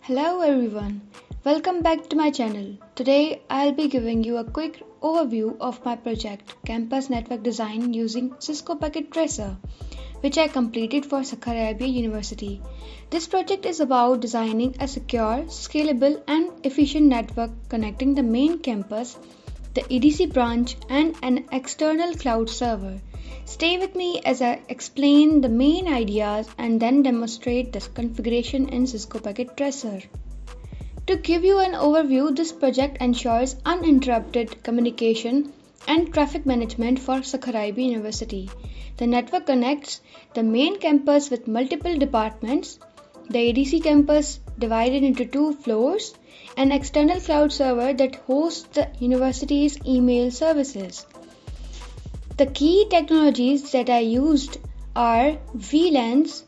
Hello everyone, welcome back to my channel. Today I'll be giving you a quick overview of my project Campus Network Design using Cisco Packet Tracer, which I completed for Sukkur IBA University. This project is about designing a secure, scalable and efficient network connecting the main campus, the EDC branch and an external cloud server. Stay with me as I explain the main ideas and then demonstrate the configuration in Cisco Packet Tracer. To give you an overview, this project ensures uninterrupted communication and traffic management for Sukkur IBA University. The network connects the main campus with multiple departments, the EDC campus divided into two floors, an external cloud server that hosts the university's email services. The key technologies that I used are VLANs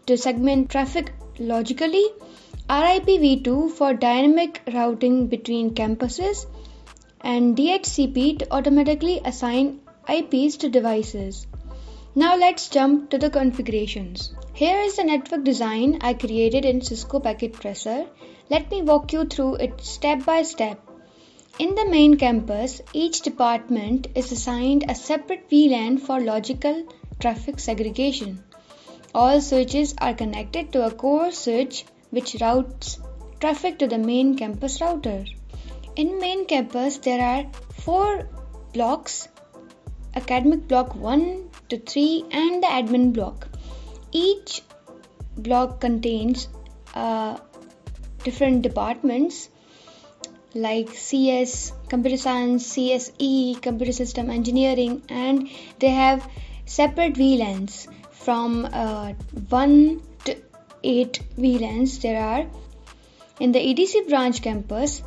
to segment traffic logically, RIPv2 for dynamic routing between campuses, and DHCP to automatically assign IPs to devices. Now let's jump to the configurations. Here is the network design I created in Cisco Packet Tracer. Let me walk you through it step by step. In the main campus, each department is assigned a separate VLAN for logical traffic segregation. All switches are connected to a core switch which routes traffic to the main campus router. In main campus, there are 4 blocks: academic block 1 to 3 and the admin block. Each block contains different departments like CS, Computer Science, CSE, Computer System Engineering, and they have separate VLANs from 1 to 8 VLANs there are. In the EDC branch campus,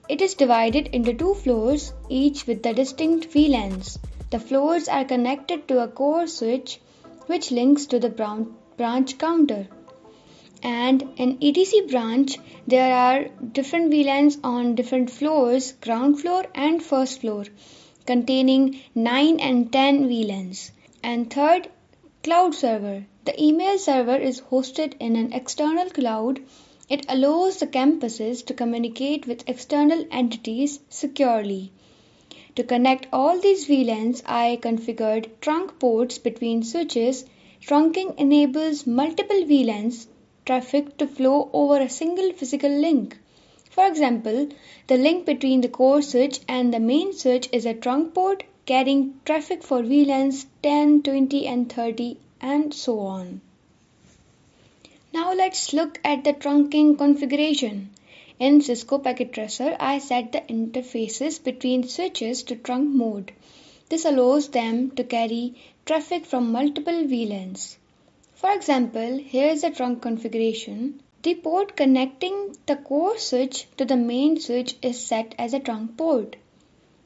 it is divided into 2 floors, each with the distinct VLANs. The floors are connected to a core switch which links to the branch counter. And in EDC branch, there are different VLANs on different floors, ground floor and first floor, containing 9 and 10 VLANs. And third, cloud server. The email server is hosted in an external cloud. It allows the campuses to communicate with external entities securely. To connect all these VLANs, I configured trunk ports between switches. Trunking enables multiple VLANs traffic to flow over a single physical link. For example, the link between the core switch and the main switch is a trunk port carrying traffic for VLANs 10, 20 and 30 and so on. Now let's look at the trunking configuration. In Cisco Packet Tracer, I set the interfaces between switches to trunk mode. This allows them to carry traffic from multiple VLANs. For example, here is the trunk configuration. The port connecting the core switch to the main switch is set as a trunk port.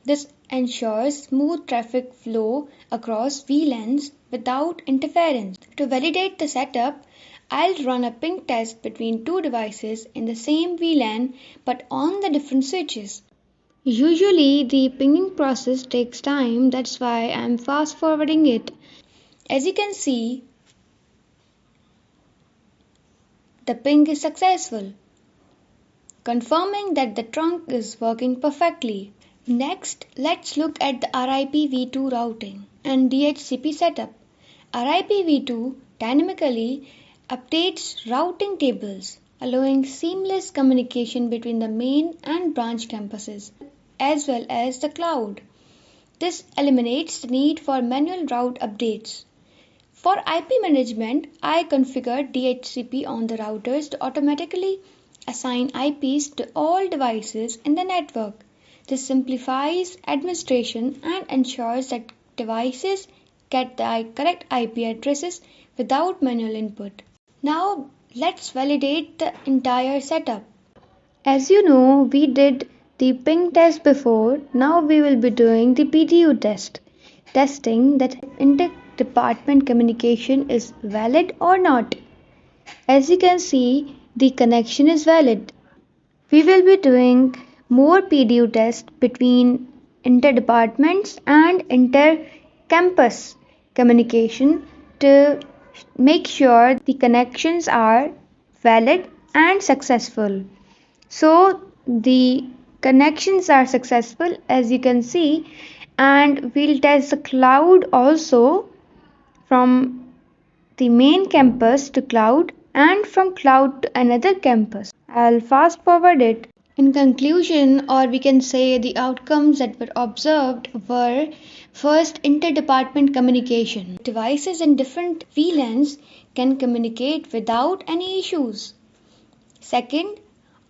This ensures smooth traffic flow across VLANs without interference. To validate the setup, I'll run a ping test between 2 devices in the same VLAN but on the different switches. Usually the pinging process takes time, that's why I'm fast forwarding it. As you can see, the ping is successful, confirming that the trunk is working perfectly. Next, let's look at the RIPv2 routing and DHCP setup. RIPv2 dynamically updates routing tables, allowing seamless communication between the main and branch campuses, as well as the cloud. This eliminates the need for manual route updates. For IP management, I configured DHCP on the routers to automatically assign IPs to all devices in the network. This simplifies administration and ensures that devices get the correct IP addresses without manual input. Now let's validate the entire setup. As you know, we did the ping test before. Now we will be doing the PDU test, testing that inter-department communication is valid or not. As you can see, the connection is valid. We will be doing more PDU tests between inter-departments and inter-campus communication to make sure the connections are valid and successful. So the connections are successful, as you can see, and we'll test the cloud also from the main campus to cloud and from cloud to another campus. I'll fast forward it. In conclusion, or we can say the outcomes that were observed were: first, interdepartment communication. Devices in different VLANs can communicate without any issues. Second,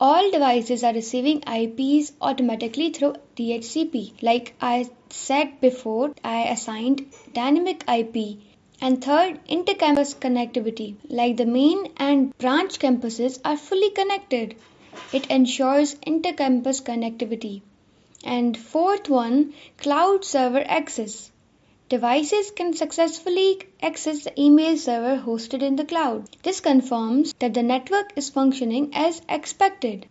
all devices are receiving IPs automatically through DHCP. Like I said before, I assigned dynamic IP. And third, intercampus connectivity. Like the main and branch campuses are fully connected. It ensures intercampus connectivity. And fourth one, cloud server access. Devices can successfully access the email server hosted in the cloud. This confirms that the network is functioning as expected.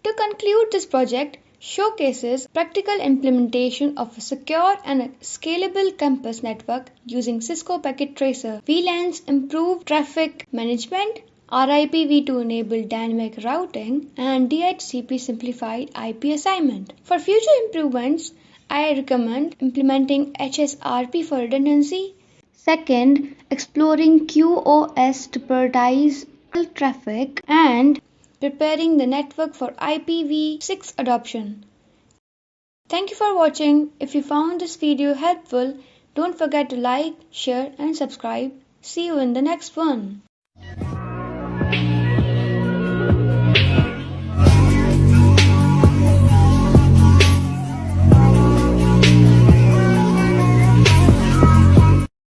To conclude, this project showcases practical implementation of a secure and a scalable campus network using Cisco Packet Tracer. VLANs improve traffic management, RIPv2 enabled dynamic routing, and DHCP simplified IP assignment. For future improvements, I recommend implementing HSRP for redundancy. Second, exploring QoS to prioritize traffic, and preparing the network for IPv6 adoption. Thank you for watching. If you found this video helpful, don't forget to like, share and subscribe. See you in the next one.